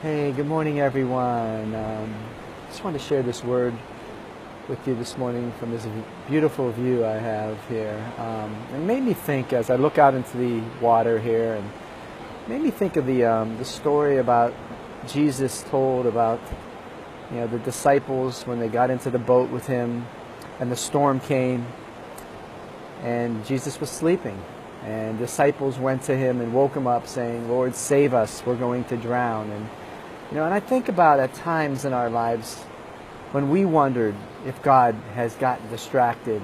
Hey, good morning, everyone. Just want to share this word with you this morning from this beautiful view I have here. It made me think as I look out into the water here, and made me think of the story about Jesus told about the disciples when they got into the boat with him, and the storm came, and Jesus was sleeping. And disciples went to him and woke him up saying, "Lord, save us, we're going to drown." And I think about at times in our lives when we wondered if God has gotten distracted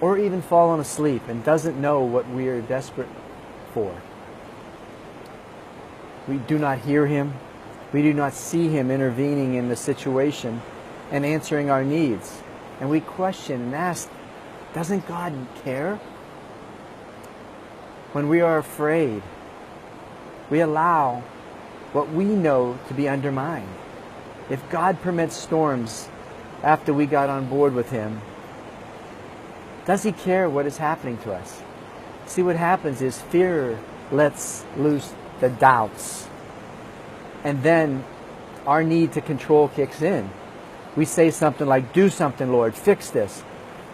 or even fallen asleep and doesn't know what we are desperate for. We do not hear him. We do not see him intervening in the situation and answering our needs. And we question and ask, doesn't God care? When we are afraid, we allow what we know to be undermined. If God permits storms after we got on board with him, does he care what is happening to us? See, what happens is fear lets loose the doubts. And then our need to control kicks in. We say something like, "Do something, Lord, fix this."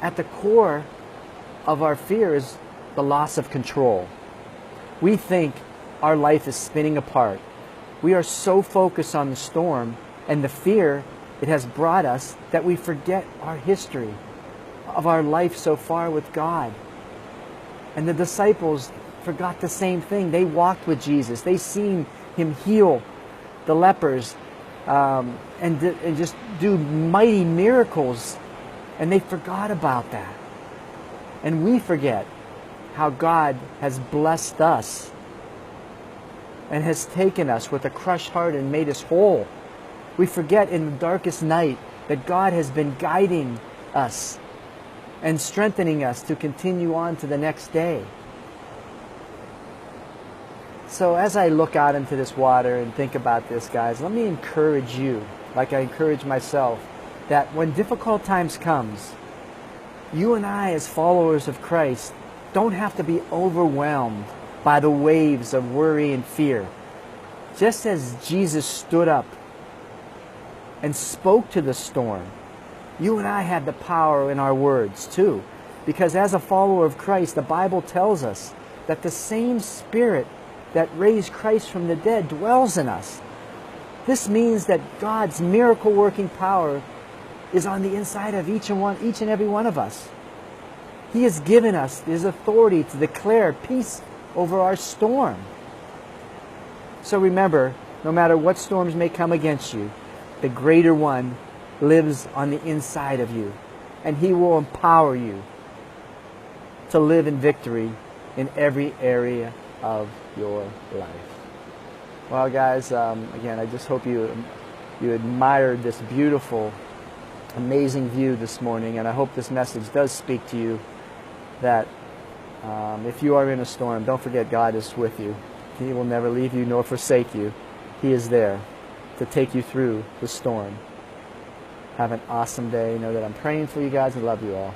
At the core of our fear is the loss of control. We think our life is spinning apart. We are so focused on the storm and the fear it has brought us that we forget our history of our life so far with God. And the disciples forgot the same thing. They walked with Jesus. They seen him heal the lepers and just do mighty miracles. And they forgot about that. And we forget how God has blessed us and has taken us with a crushed heart and made us whole. We forget in the darkest night that God has been guiding us and strengthening us to continue on to the next day. So as I look out into this water and think about this, guys, let me encourage you, like I encourage myself, that when difficult times comes, you and I as followers of Christ don't have to be overwhelmed by the waves of worry and fear. Just as Jesus stood up and spoke to the storm, you and I have the power in our words too. Because as a follower of Christ, the Bible tells us that the same Spirit that raised Christ from the dead dwells in us. This means that God's miracle-working power is on the inside of each and every one of us. He has given us his authority to declare peace over our storm. So remember, no matter what storms may come against you, the greater one lives on the inside of you, and he will empower you to live in victory in every area of your life. Well, guys, again, I just hope you admired this beautiful, amazing view this morning, and I hope this message does speak to you that if you are in a storm, don't forget God is with you. He will never leave you nor forsake you. He is there to take you through the storm. Have an awesome day. Know that I'm praying for you guys and love you all.